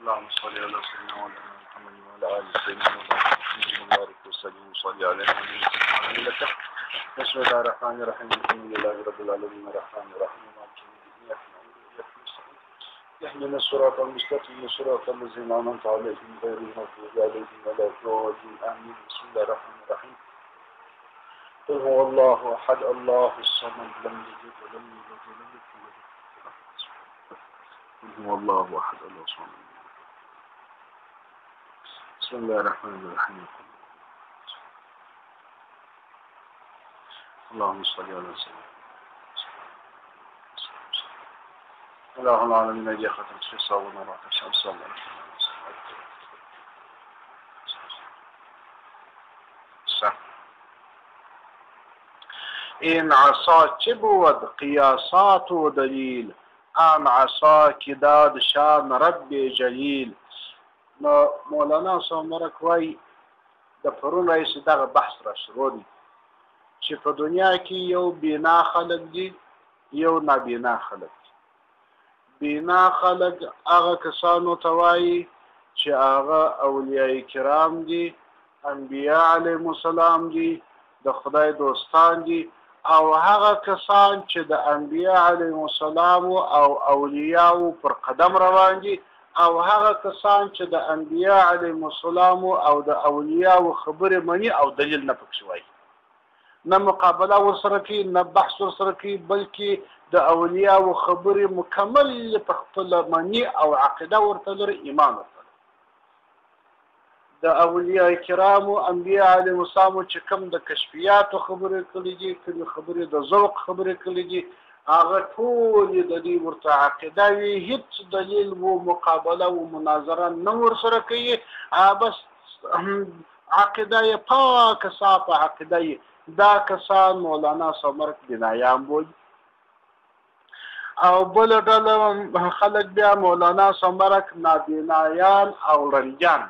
اللهم صل على سيدنا محمد وعلى آل سيدنا محمد وبارك وسلم وصلي على النبي لك. بسم الله الرحمن الرحيم. الحمد لله رب العالمين الرحمن الرحيم مالك يوم الدين. اهدنا الصراط المستقيم صراط الذين أنعمت عليهم غير المغضوب عليهم ولا الضالين آمين. بسم الله الرحمن الرحيم. قل هو الله أحد الله الصمد لم يلد ولم يولد ولم يكن له كفوا أحد. قل هو الله أحد الله الصمد. بسم الله الرحمن الرحيم. اللهم صل على سيدنا اللهم العالمين أجي ختم في صوم ونرات الشمس الله. إن عصا بود قياسات ودليل عن عصا كداد شان رب جليل. مولانا سومرک وای د پرون رئیس دغه بحث را شروع دی چې په دنیا کې یو بینا خلق دي یو نابینا خلق دي. بینا خلق هغه کسانو ته وایي چې هغه اولیاء کرام دي، انبیاء علیهم السلام دي، د خدای دوستان دي، او هغه کسان چې د انبیاء علیهم السلام او اولیاء پر قدم روان دي، او هغه کسان چې د انبیاء علیهم السلام او د اولیاء خبره مني او دلیل نه پکښ وایي، نه مقابله ورسره کوي نه بحث ورسره کوي، بلکې د اولیاء خبره مکمل په خپل مني او عقیده ورته لري، ایمان ورته. د اولیاء کرامو انبیاء علیهم السلام چې کوم د کشفیات خبره کړي دي، کوم خبره د ذوق خبره کړي دي، هغه ټول د دې ورته عقیده وي، هیڅ دلیل و مقابله و مناظره نه ورسره کوي، بس عقیده پاک صاف عقیده. دا کسان مولانا سومرک بینایان بولي. او بل ډله خلک بیا مولانا سومرک نابینایان او رنجان.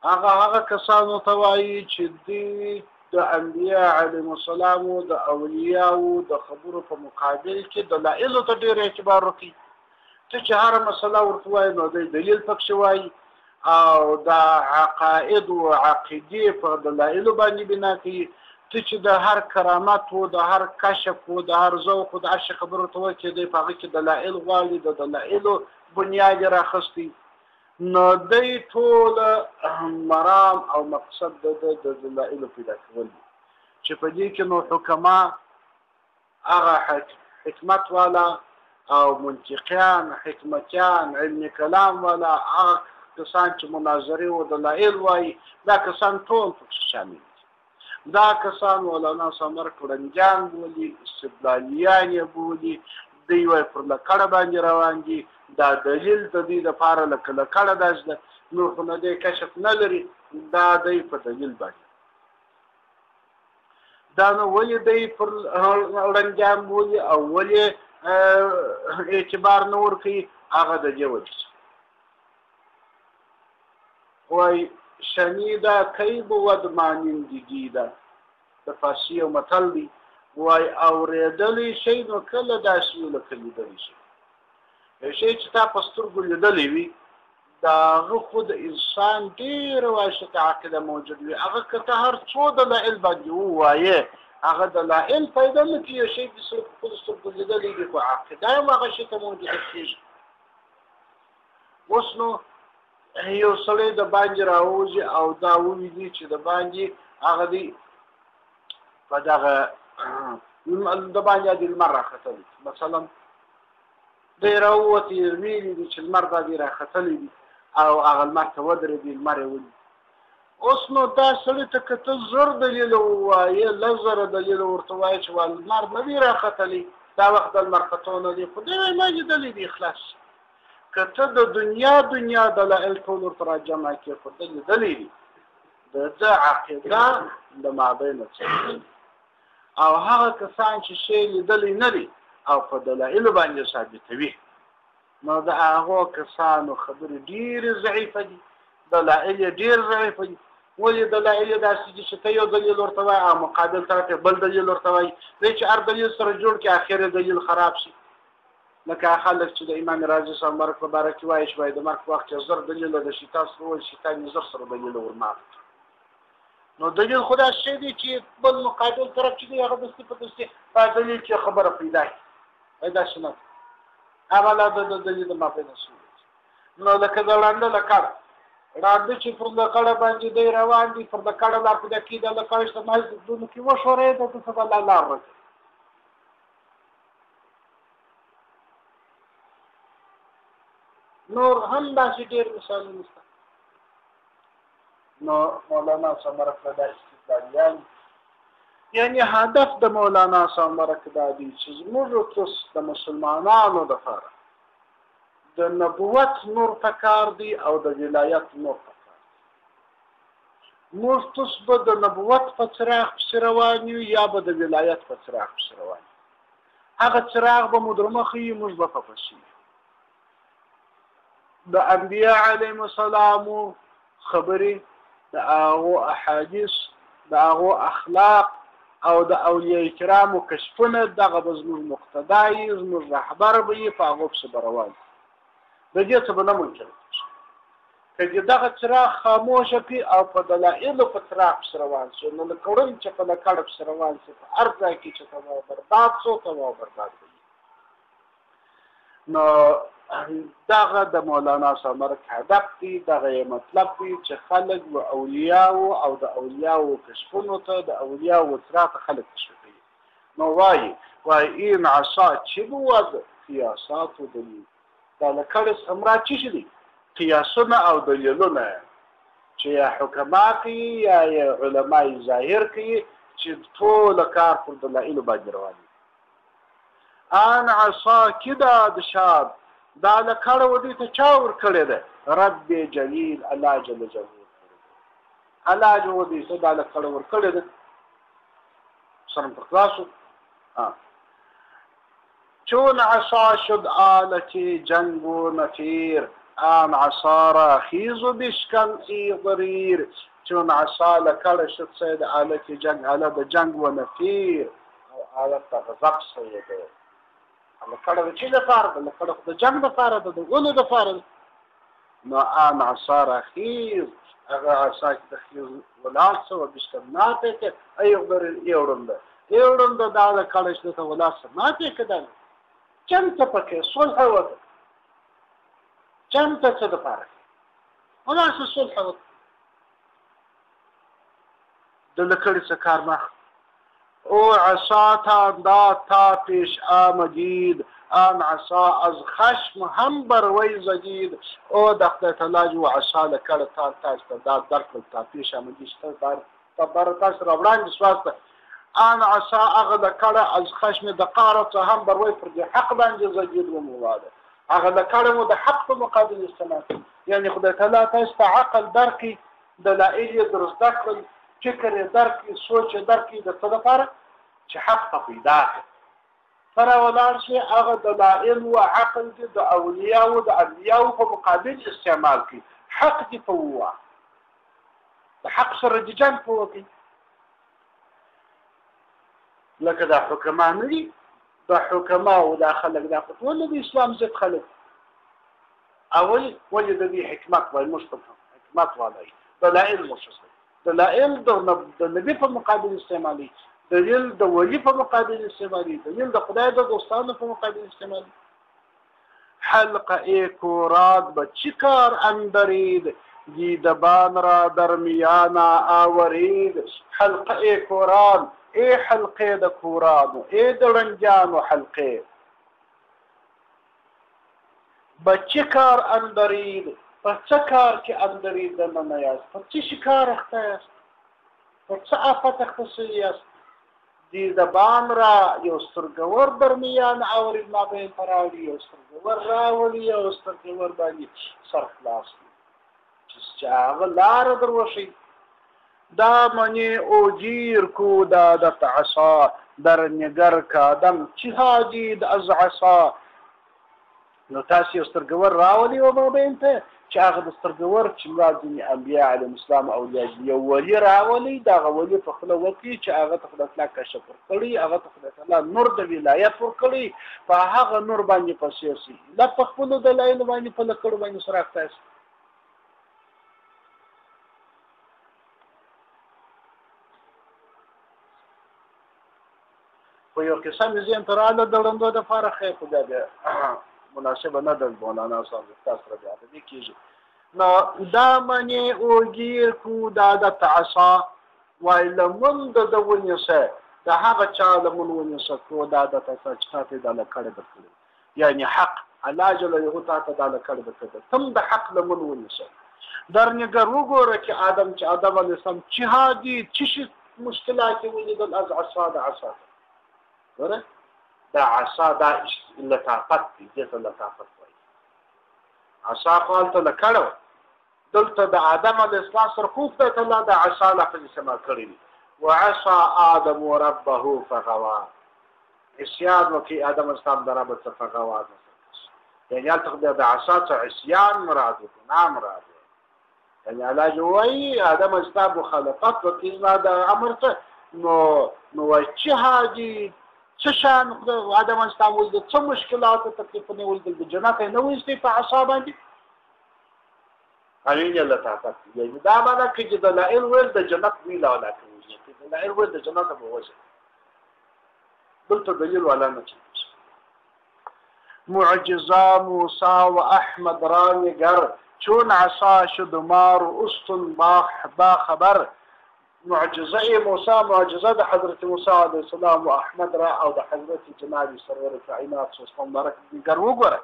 هغه کسانو ته وایي چې دوی د انبیاء علیهم السلام او د اولیاء د خبرو په مقابل کې دلایل ته ډېر اعتبار ورکوي. ته چې هره مسله ورته وایي نو د دلیل پکښې وایي، او د عقاید او عقیدې په دلایلو باندې بنا کوي. ته چې د هر کرامت و د هر کشف و د هر ذوق و د هر شي خبرو ته وایي چې دی په هغه کې دلایل غواړي، د دلایلو بنیاد یې راخستی، نو دی ټول مرام او مقصد د دلایلو پیدا کول دي چې په دې کې نو حکما هغه حکمت والا او منطقیان حکمتیان علم کلام والا هغه کسان چې مناظرې و دلایل وایي، دا کسان ټول پکې شامل دي. دا کسان مولانا سومرک رنجان بولي، استدلالیان یې بولي، دوی وایي پر لکړه باندې روان دي، دا دلیل د دې دپاره لکه لکړه داسې ده، نور خو نه دی کشف نه لري، دا دی په دلیل باندې. دا نو ولې دی پر رنجان بولي او ولې اعتبار نه ورکوي؟ هغه د دې وجې وایي شنیده کی بود مانندگی ده. د فارسي یو متل دی، وایي اورېدلی شی نو کله داسې وي لکه لیدلی شي. یو شی چې تا په سترګو لیدلی وي د هغه خو د انسان ډېره واشته عقیده موجود وي، هغه که ته هر څو دلایل باندې ووایې هغه دلایل پیدا نه کوي. یو شی چې خپلو سترګو لیدلی وي خو عقیده هم هغه شي ته موجوده کېږي. اوس نو یو سړی د باندې راوځي او دا وویني چې د باندې هغه دی په دغه د باندې د لمر راختلی، مثلا دی راووتې ویلي دي چې لمر دا دی راختلی دي او هغه لمر ته ودرېدي، لمر یې ولي. اوس نو دا سړي ته که ته زر دلیل ووایې، لس زره دلیل ورته وایې چې لمر نه دی راختلی، دا وخت د لمر ختو نه دی، خو دی وایي ما لیدلی دی. خلاص که ته د دنیا دلایل ټول ورته راجمع کړې خو ده لیدلی دي، د ده عقیده د مابین څه او هغه کسان چې شی لیدلی نه دي او په دلایلو باندې ثابتوي، نو د هغو کسانو خبرې ډېرې ضعیفه دي، دلایل یې ډېر ضعیفه دي. ولې دلایل یې داسې دي چې ته یو دلیل ورته وایي او مقابل طرف یې بل دلیل ورته وایي، دی چې هر دلیل سره جوړ کړي اخر دلیل خراب شي. لکه خلک چې د امام رازي صاحب مرګ په باره کې وایي چې باید د مرګ په وخت کې زر دلیله د شي تاسو ووایي شیطان یې زر سره دلیله ورماغلي نو دلیل خو دا شی دی چې بل مقابل طرف چې دی هغه دستي په دستي په دلیل چې خبره پیدا کړي داسې نه هغه لا د دلیل ما پیدا شوي نو لکه د ړانده له کړه ړانده چې پر د کړه باندې دی روان دي پر د کړه لار پیدا کېده له کړه چې مسجدونو کې وشورېده ته څه به لار ورکړي نور هم داسې ډېر مثالونه شته نو مولانا صاحب مرکه دا استدلالیان یعنی هدف د مولانا صاحب مرکه دا دی چې زموږ تاسو د مسلمانانو دپاره د نبوت نور پکار دی او د ولایت نور پکار دی موږ تاسو به د نبوت په څراغ پسې روان یو یا به د ولایت په څراغ پسې روان یو هغه څراغ به مو در مخې وي موږ به په پسې یو د انبیاء علیهم السلام خبرې د هغو احادیث د هغو اخلاق او د اولیاء کرامو کشفونه دغه به زموږ مقتدا وي زموږ رهبر به وي په هغو پسې به روان د دې څه به نه ممکن که دې دغه څراغ خاموشه کړي او په دلایلو په څراغ پسې روان شي نو لکه وړم چې په لکړه پسې روان شي په هر ځای کې چې تباه برباد شو تباه برباد وي نو دغه د مولانا صاحب مرګ هدف دی دغه مطلب دی چې خلک و اولیاءو او د اولیاءو کشفونو ته د اولیاءو څراغ خلک کشفوي نو وایي ان عصا چې بود قیاسات و دلیل دا لکړه امرا چې دي قیاسونه او دلیلونه چې یا حکما کوي یا علماء ظاهر کوي چې ټول کار پر دلایل باندې روان دي ان عصا کدا د شاد دا لکړه ودی ته چا ور کړی ده رب جلیل الله جل جلاله الله جو ودی ته دا لکړه ور کړی ده سره په خلاصو چون عصا شد آلت جنگ و نفیر آن عصا را خیز و بشکن ای ضریر چون عصا لکړه شد سید آلت جنگ آلت جنگ و نفیر او آلت غضب سیده لکړه د چي لپاره ده لکړه د جنګ لپاره ده د ولو لپاره نو ان عصا راخیز هغه عصا چې د خیز ولاړ څه وبشتم ناته کې ای غبر یوړم دا لکړه چې ته ولاړ څه ناته کېدل چمته پکې صلح وکړه چمته څه لپاره ولا څه صلح وکړه د لکړې څه کار مخ او عصا تا تا پیش آمدید آن عصا از خشم هم بروی زدید او دخل تلاج و عصا لکړه تا تاسو دا درک تا پیش آمدید تا بر تاسو راوړاندې سواسته آن عصا هغه لکړه از خشم د قارت هم بروی پر دې حق باندې زدید و مواده هغه لکړه مو د حق په مقابل استعمال یعنی خدای تعالی تاسو عقل درکې دلایل درست کړل فکر درکې سوچ درکې د څه لپاره چې حق ته پیدا کړي سره ولاړ شي هغه دلایل او عقل دي د اولیاء او د انبیاء په مقابل استعمال کړي حق دي په ووا د حق سره د جنګ په وکړي لکه د حکما نه دي د حکما او د خلک د فتوا د اسلام ضد خلک اول ولې د دې حکمت وای مصطفی حکمت والای دلایل مشخص دلایل د نبی په مقابل استعمالي دلیل د ولی په مقابل استعمالي دلیل د خدای د دوستانو په مقابل استعمالي حلقه ایکوراد به چیکار اندرید دیدبان را در میانا آورید حلقه ایکوراد ای حلقه د کورانو ای د رنجانو حلقه به چیکار اندرید په څه کار کې اندرید دننه یاست په څه شکار اخته یاست په څه آفت اخته شوي یاست دیدبان را یو سترګور درمیان اورید ما بین پراوړي یو سترګور راولي یو سترګور باندې سر خلاص چې هغه لاره در وشي دا منی اوجیر کو دادت عصا در نگر کادم چه هاجید از عصا نو تاسو یو سترګور راولي او مابین ته چې هغه د سترګور چې ځینې انبیا علیهم السلام اولیاء یو ولی راولي دغه ولی په خپله وکړي چې هغه ته خدای تعالی کشف ورکړي هغه ته خدای تعالی نور د ولایت ورکړي په هغه نور باندې پسې شي لا په خپلو دلایلو باندې په لکړو باندې سره اخته شي په یو قسم ذهن ته رااله د ړندو دپاره خیر خو بیا مناسبه نه ده مولانا صاحب تاسو سره بیا د دې کېږي نو دا منې اوږیر کو دا د عصا وایي لمون د ونیسه د هغه چا لمون ونیسه کو دا د تاسو چې تا ته دا لکړې درکړي یعنی حق الله جل جلاله تا ته دا لکړې درکړي تم د حق لمون ونیسه درنګر وګوره چې آدم علیه السلام چې هادي چې مشکلات ولیدل از عصا د عصا ګوره دا عصا دا لطافت دی دې ته لطافت وایي عصا خو هلته لکړه دلته د آدم علیه السلام سره خو خدای تعالی د عصا لفظ استعمال کړی دی وعصى آدم ربه فغوا عصیان وکړي آدم علیه السلام د رب څخه فغوا یعنې هلته خدای د عصا څخه عصیان مراد و ګناه مراد و یعنې الله وایي آدم علیه السلام مخالفت وکړي زما د امر څه نو وایي چې حاجي څه شان آدم علیه السلام ولید څه مشکلات او تکلیفونه ولید د جنت نه وایي په عصا باندې امین الله تعالی یعنی دا معنا کې چې د دلایل ول د جنت ویلا ولا کوي چې د دلایل ول د جنت به وځي دلته دلیل ولا نه چي معجزه موسی و احمد رانگر چون عصا شد مار استن با خبر معجزه موسی معجزه د حضرت موسی علیه السلام او احمد را او د حضرت جناب سرور کائنات صلی الله علیه وسلم وګوره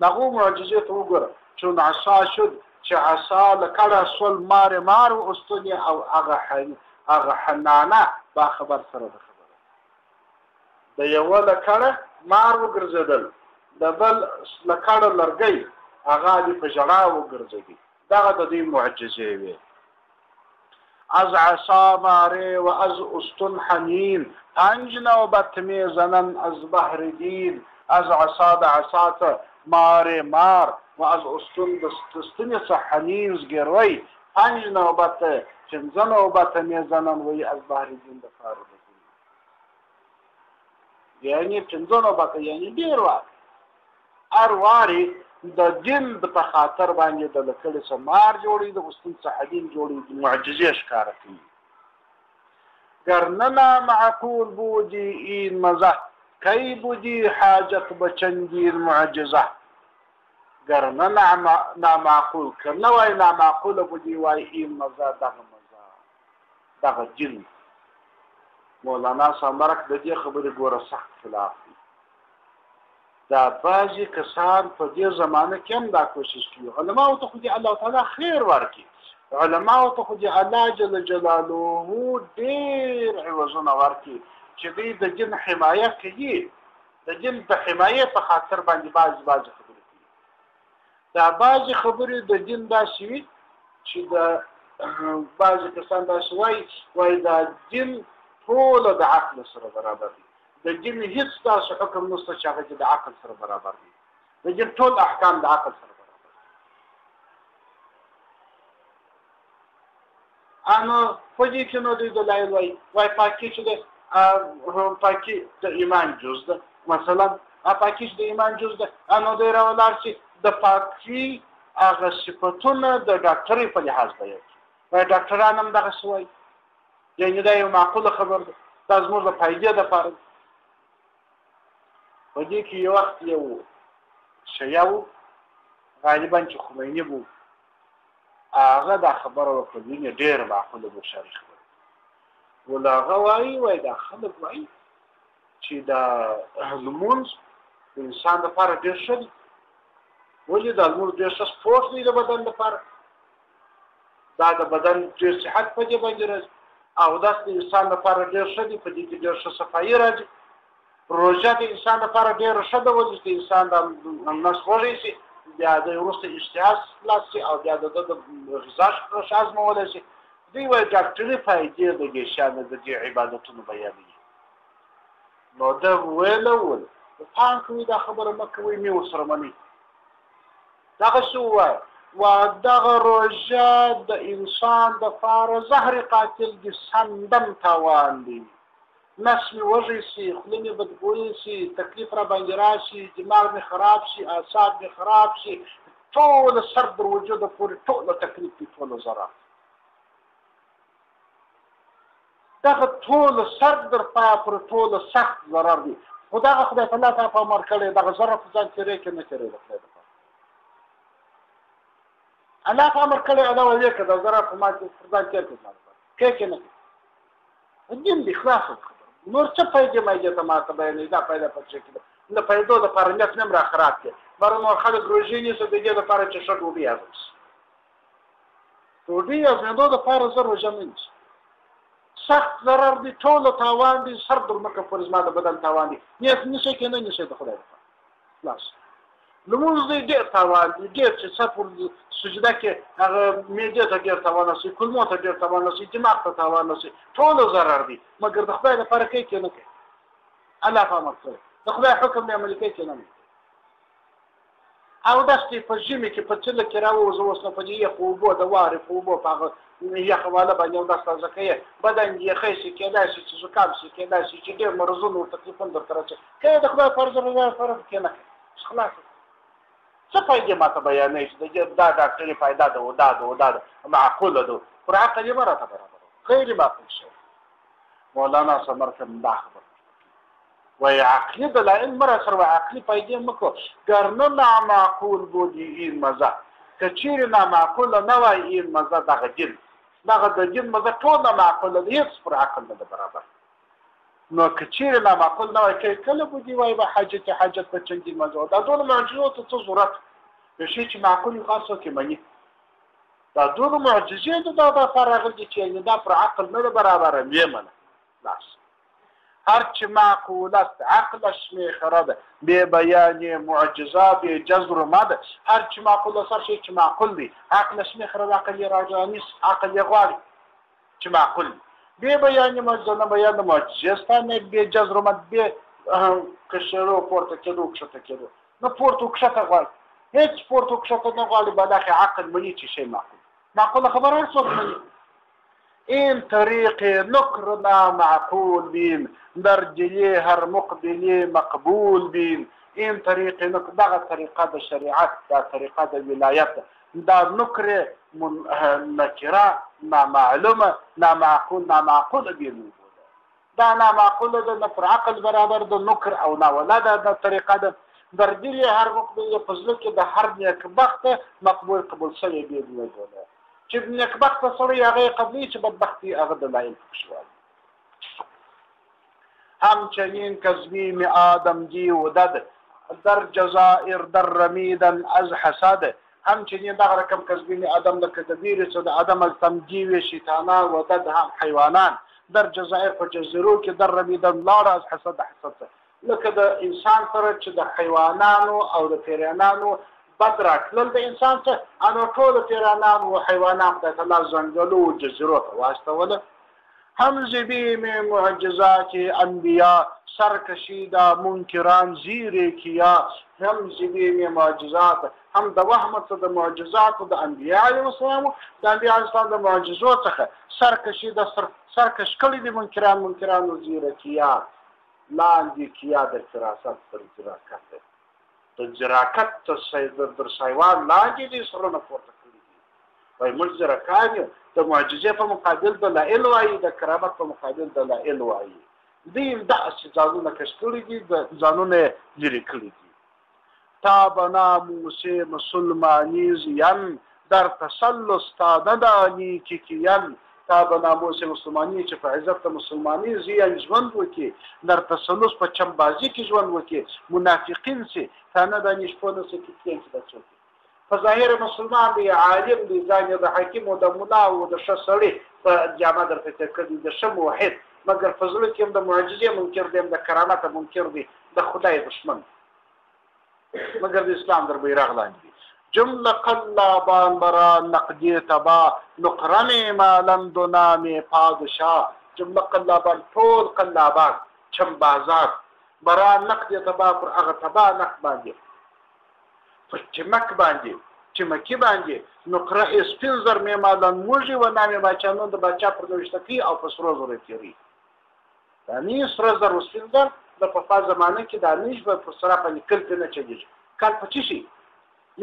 دغه معجزه ته وګوره چون عصا شد چې عصا لکړه سول مار او استونی او هغه حنانه با خبر سره د خبره د یو لکړه مار وګرځیدل د بل لکړه لرګي هغه دی په جړا وګرځي دغه د دې معجزه وي از عصا ماره و از استون حنین پنج نوبت میزنن از بحر دین از عصا د عصا مار و از استون دستنی حنین زگروی پنج نوبت چنزه نوبت میزنن وی از بحر دین د فارغ دین یعنی چنزه نوبت یعنی دیر وقت ارواری د دین په خاطر باندې د لکړې سمار جوړي د استون صحابین جوړي معجزې ښکار کوي ګرننا معقول بودی این مزه کی بودی حاجت بچندین معجزه ګرننا نامعقول کنه وای نامعقول بودی وای این مزه دغه جن مولانا سامرک د دې خبرې ګوره سخت خلاف دی دا بعضی کسان په دې زمانه کې هم دا کوشش کوي علماء ته خو دې الله تعالی خیر ورکړي علماء ته خو دې الله جل جلاله ډېر عوضونه ورکړي چې دوی د جن حمایه کوي د جن د حمایه په خاطر باندې بعضې خبرې کوي دا بعضې خبرې د جن داسې وي چې د بعضې کسان داسې وایي دا جن ټوله د عقل سره برابر دي د جن هیڅ تاسو حکم نشته چې هغه د عقل سره برابر دي د جن ټول احکام د عقل سره برابر دي انو په دې کې نو د دلایل وای پاکي چې د پاکي د ایمان جز ده مثلا پاکي د ایمان جز ده انو د راولار چې د پاکي هغه صفاتونه د ډاکټري په لحاظ دی وای ډاکټران هم دغه سوای یعنی دا یو معقوله خبر ده تاسو موږ د فائدې لپاره په دې کې یو وخت یو شیعو غالبا چې خمیني بو هغه دا خبره وکړه ډېر معقوله بو شریخ ول هغه وایي دا خلک وایي چې دا لمونځ د انسان لپاره ډېر ښه دی ولې دا لمونځ ډېر ښه سپورټ دی د بدن لپاره دا د بدن ډېر صحت په دې باندې راځي او دا د انسان لپاره ډېر ښه دی په دې کې ډېر ښه صفایي راځي روژه د انسان لپاره ډېره ښه ده ولې چې انسان د نس خوږی شي بیا د وروسته اشتها خلاص شي او بیا د غذا ښه ازمولی شي دوی وایي ډاکټري فایدې د دې شانې د دې عبادتونو بیانوي نو ده ویله پام کوي دا خبره مه کوئ مې ورسره منئ دغه شو وای ودغه روژه د انسان دپاره زهر قاتل دي سندم تاوان دي نس مې وږی سي خوله مې بدبویي سي تکلیف را باندې راشي دماغ مې خراب شي اعصاب مې خراب شي ټول سر در وجوده پورې ټوله تکلیف دي ټوله ضرر دغه ټول سر در پایه پورې ټوله سخت ضرر دي خو دغه خدای تعالی ته په امر کړی دغه ضرر په ځان تېری کې نه تېری د خدای دپاره الله په امر کړی الله ویې که د ضرر په ما کې ځان تېر کړي کې نه کوي دین دې خلاص خبره نور څه پیدې مایدې ته ما ته بیانوي دا پیدا پکې کړي د پیدو دپاره نیت نه هم را خراب کړي بر نور خلک روژې نیسي د دې دپاره چې ښه ډوډۍ هضم شي ډوډۍ هضمېدو دپاره زه روژه نه نیسم سخت ضرر دي ټولو تاوان دي سر در مکه پورې زما د بدن تاوان دي نیت نیسئ که نه نیسئ د خدای دپاره خلاص لمونځ دی ډېر تاوان دي ډېر چې څه پر سجده کې هغه معدې ته ډېر تاوان رسوي کولمو ته ډېر تاوان رسوي دماغ ته تاوان رسوي ټولو ضرر دي مګر د خدای دپاره کوي که نه کوي الله په امر کړی د خدای حکم دی عملي کوي که نه او داسې په ژمي کې په څله کې راووځه اوس نو په دې یخو اوبو د وارې په اوبو په هغه یخه واله باندې اودس تازه کوي بدن یخی شي کېدای شي چې زکام شي کېدای شي چې ډېر مرضونه ورته تکلیفونه درته راشي که د خدای فرض فرض کې نه کوي خلاص څه فایدې ما ته بیانوي چې دا ډاکټري فایده ده او دا ده معقوله ده پر عقل یې مه راته برابروه غیر معقول شوی مولانا سمرقند دا خبره وای عقلی دلایل مره سره وای عقلی پیدا مکو ګرنه نامعقول بودی این مزه کچیر نامعقول نه وای این مزه دغه جن دغه د جن مزه ټول نامعقول دی هیڅ پر عقل نه برابر نو کچیر نامعقول نه وای کله بودی وای به حاجت په چنګي مزه دا ټول معجزو ته څه ضرورت د شي چې معقول خاصو کې مني دا ټول معجزې د فرغ دي چې دا پر عقل نه برابر یمنه لاس هرچی معقول است عقلش میخرد به بیان معجزه به جزر مد هرچی معقول است هر چی معقول دی عقلش میخرد عقل راجع نیست عقل غواړي چې معقول به بیان معجزه نه بیان معجزه ستانه به جزر مد به کشرو پورته کېدو کښته کېدو نه پورته کښته غواړي هیڅ پورته کښته نه غواړي بلکې عقل مني چې شی معقول خبره هر څوک مني این طریق نکرنا معقول بین در جلی هر مقبلی مقبول بین این طریق دغه طریقه د شریعت دا طریقه د ولایت دا نکر نکره نامعلومه نامعقول بین دا نامعقول ده نه پر عقل برابر د نکر او ناولاده د طریقه ده در جلی هر مقبلی فضل کې د هر نیکبخت مقبول قبول شوی بین چې نیکبخته سړی هغه قبلی چې بدبختی هغه دلایل شوال همچنین کذبیم آدم جی ودد در جزائر در رمیدن از حسد همچنین دغه رقم کذبیم آدم لکه د ډیرې څه د آدم از تمجیوی شیطانان ودد هم حیوانان در جزائر په جزیرو کې در رمیدن لار از حسد لکه د انسان سره چې د حیوانانو او د پیرانانو بد راتلل د انسان څخه انو ټول پیرانان او حیوانات د الله زنګلو او جزیرو ته واستول هم زبیم معجزات انبیاء سرکشیده منکران زیر کیا هم زبیم معجزات هم د وهمت د معجزات د انبیاء علیهم السلام د انبیاء علیهم السلام د معجزو څخه سرکشیده سرکش کړي د منکران زیر کیا لاندې کیا د فراست پر ځراکت د جراکت در سایوان لاندې دي سرونه پورته کړي دي وایي موږ جراکان یو د معجزې په مقابل دلایل وایي د کرامت په مقابل دلایل وایي دوی داسې ځانونه کش کړي دي د ځانونه لرې کړي دي تا بنا موسی مسلمانی زیان در تسلس تا ندانی که کیان تا بنا موسی مسلمانی چې په عزت مسلمانی زیان ژوند وکي در تسلس په چمبازي کې ژوند وکي منافقین سي تا ندانی شپونه سي کې څه په ظاهر مسلمان دی عالم دی ځان د حکیم او د ملا او د شسړي په جامه درته کړي د شم واحد مګر فضل کې د معجزې منکر دی د کرامت منکر دی د خدای دشمن مګر د اسلام در بیرغ لاندې جمله قلابان برا نقدی تبا نقرن مالند و نام پادشاه جمله قلابان ټول قلابان چمبازان برا نقدی تبا پر هغه تبا نقد باندې پر چمک باندې چې مکې باندې نقره سپین زر میمالن موږي و نامې باچانون د باچا پر نوشته کوي او په سرو زرو تیری دا نه سره زر سپین زر د په زمانه کې دا نش په سره باندې کل نه چلیږي کال په چی شي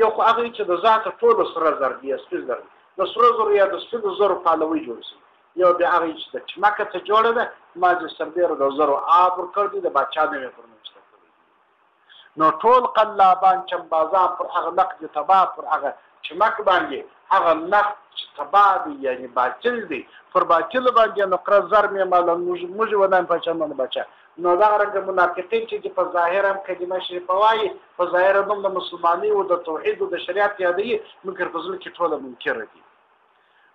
یو خو هغه چې د ذات ټول سره زر دی سپین زر د سرو زرو یا د سپین زرو پالوي جوړ شي یو بیا هغه چې د چمکه ته جوړه ده ما چې سردیر د زرو آب ورکړ دي د باچا نه پر نوشته کوي نو ټول قلابان چمبازان پر هغه نقد تبا پر هغه چمک باندې هغه نقد تبا دی یعنی باطل دی پر باطل باندې نقره زر میمال موږ ودان پچانو بچا نو دا رنګ منافقین چې په ظاهر هم کلمه شریفه وایي په ظاهر هم د مسلمانۍ او د توحید او د شریعت یادوي مګر په ځل کې ټول منکر دي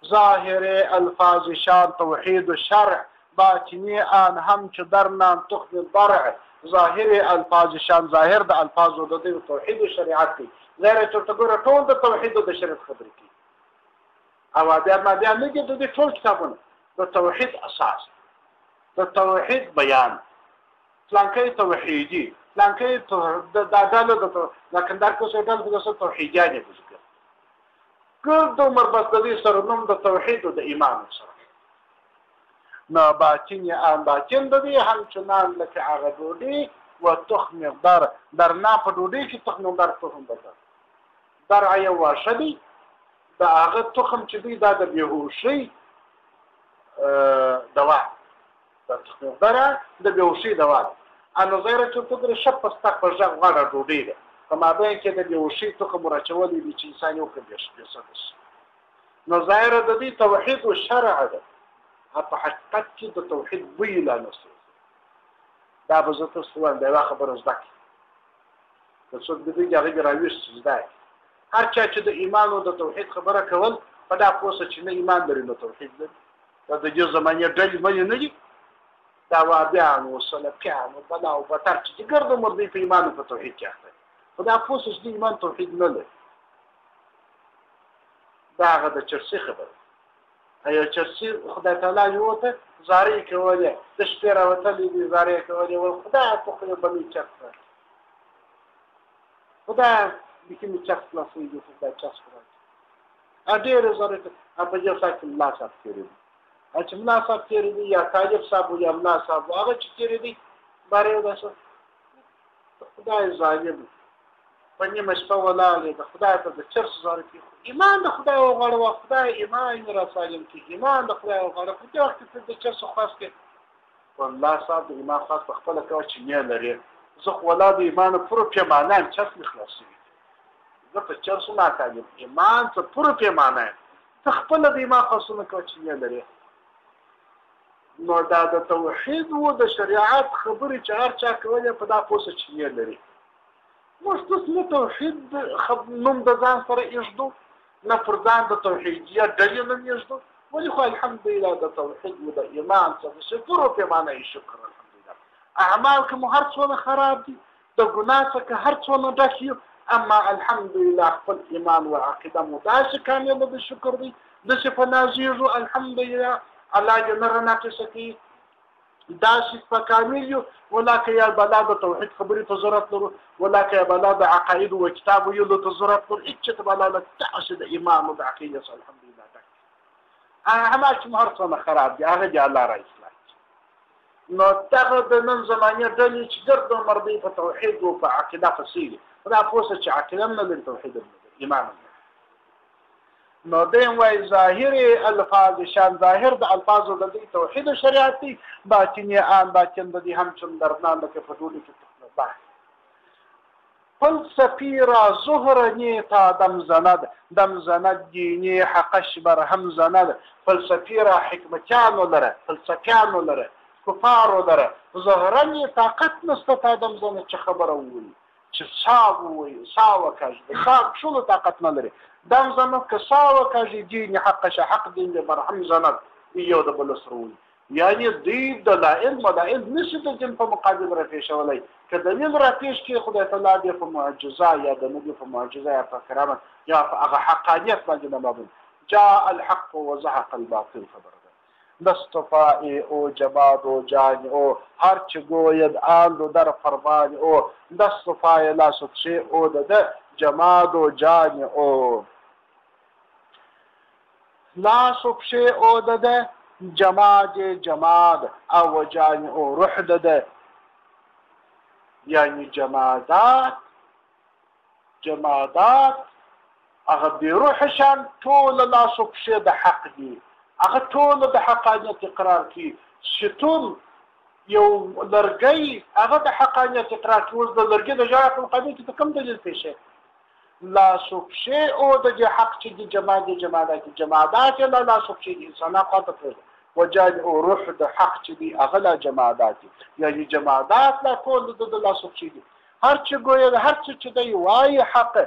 ظاهر الفاظ شان توحید و شرع باطنی آن هم چې درنان تخم الضرع ظاهر الفاظ شان ظاهر د الفاظ او د توحید و شریعت دی ظاهر چې ټول ټول د توحید او د شریعت خبرې کوي او بیا ما بیا نه کې د ټول کتابونه د توحید اساس د توحید بیان فلانکې توحیدی فلانکې د دالو د لکندار کو څه ډول د توحیدیانه دي ګرد عمر بس سره نوم د توحید او د ایمان سره نو باطن ان باطن د دې همچنان لکه هغه ډوډۍ و تخم در نه په ډوډۍ کې تخم در تخم ده در یو واشدي د هغه تخم چې دی د بیهوشي دوا د تخم در د بیهوشي دوا انو زیره چې په در شپ پستا په ځای غاړه ډوډۍ ده کما به کې د بیوشي تخم راچولې دي چې انسان یو کړي نو ظاهر د دې توحید او شرع ده په حقیقت کې د توحید ویل نه دا به زه تاسو ته دا خبره زده کړم څو د دې هغه راويست زده هر چا چې د ایمان او د توحید خبره کول په دا پوسه چې نه ایمان لري نو توحید لري دا د دې زمانه ډېر مې نه دي دا وابيان او سلفيان او بلا او بتر چې ګرځو مرضی په ایمان او په توحید کې خدا پوسش دی ایمان توحید نه لري دا هغه د چرسي خبره ایا چرسي خدای تعالی یو ته زاري کوله د شپې راوتلې دي زاري کوله او خدای په خپل باندې چرته خدای د کوم چرته لا سوي د خدای چرته ا ډېر زاري ته په یو ځای کې الله صاحب کړی چې الله صاحب کړی دی یا تاجب صاحب یا الله صاحب هغه چې کړی دی باره واسه خدای ظالم پنځه مشپه ولاله د خدای ته د چرس زاره کې ایمان د خدای او غړو خدای ایمان را سالم کې ایمان د خدای او غړو په وخت کې د چرس خاص کې والله صاحب ایمان خاص په خپل کې چې نه لري زه ولاد ایمان پر پیمانه چرس مخلصي زه په چرس ما کوي ایمان څه پر پیمانه ته خپل د ایمان خاصونه کې چې نه لري نو دا د توحید او د شریعت خبرې چې هر چا کوله په دا پوسه چې نه لري مستثنى توحيد نوم د ځان سره یشدو نه پر ځان د توحیدیه دلیل نه یشدو ولې خو الحمدلله د توحید او د ایمان څخه شکر او پیمانه شکر الحمدلله اعمال کوم هر څونه خراب دي د ګناه څخه هر څونه ډک اما الحمدلله خپل ایمان او عقیده متاش کامل د شکر دي د شفا نازیجو الحمدلله الله جل ناقصکی داسې په کامل یو ولکه یا بلاد توحید خبرې ته ضرورت لرو ولکه یا بلاد عقاید او کتاب یو ته ضرورت لرو چې ته بلاد تاسو د ایمان او د عقیده الحمدلله تک اعمال چې مرته خراب دي هغه دی الله را اصلاح نو تاغه د نن زمانه د چې ګرځو مرضی په توحید او په عقیده فصیل دا پوسه چې عقیده نه لري توحید ایمان نو دیم وای ظاهر الفاظ شان ظاهر د الفاظ د توحید او شریعت باطنی ان باطن د هم چم درنان د فضول کې تخنه فلسفی را ظهرنی تا دم زند دینی حقش بر هم زند فلسفی را حکمتیان لره فلسفیان لره کفار لره ظهرنی طاقت نسته تا دم زند چې خبره وي چې ساو کاږي خاک شو طاقت نه لري دم زند که ساو کاږي دین حقش حق دین برهم زند یو د بل سرول یعنی دی دلائل مدائل نشي د جن په مقابل رافي شولای که دلیل رافيش کې خدای تعالی د په معجزه یا د نبی په معجزه یا په کرامت یا په هغه حقانیت باندې مبني جاء الحق وزهق الباطل خبره دستفای او جماد و جان او هرچه گوید آن در فرمان او دستفای لا سفشه او ده جماد و جان او لا سفشه او ده جماد او جان او روح ده یعنی جمادات هغه بروحشان ټول لا سفشه د حق دي هغه ټول د حقانیت اقرار کوي شتون یو لرګی هغه د حقانیت اقرار کوي اوس د لرګي د جواب په قانون کې کوم دلیل پیښه لا سفشه او د حق چې د جمادات لا سفشه دي انسانات قاطع وجاد او روح د حق چې دي هغه لا جمادات یعنی جمادات لا ټول د لا سفشه دي هر چې ګویا هر چې دی وای حق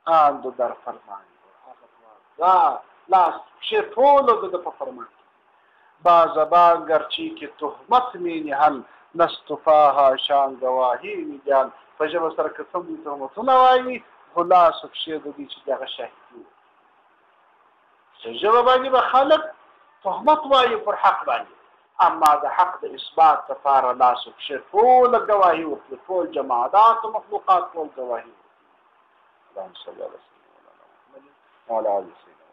آن در فرمان لا شفول د په فرمان با زبان گرچی که تهمت می نهل نستفاها شان گواهی می جان په ژبه سره قسم دي تهمتونه وایي خلاص کښې د دې چې دغه شاهدي په ژبه باندې به خلک تهمت وایي پر حق باندې اما د حق د اثبات لپاره لاس کښې ټول گواهی وکړي ټول جماعات او مخلوقات ټول گواهی اللهم صل على سيدنا محمد وعلى آله وسلم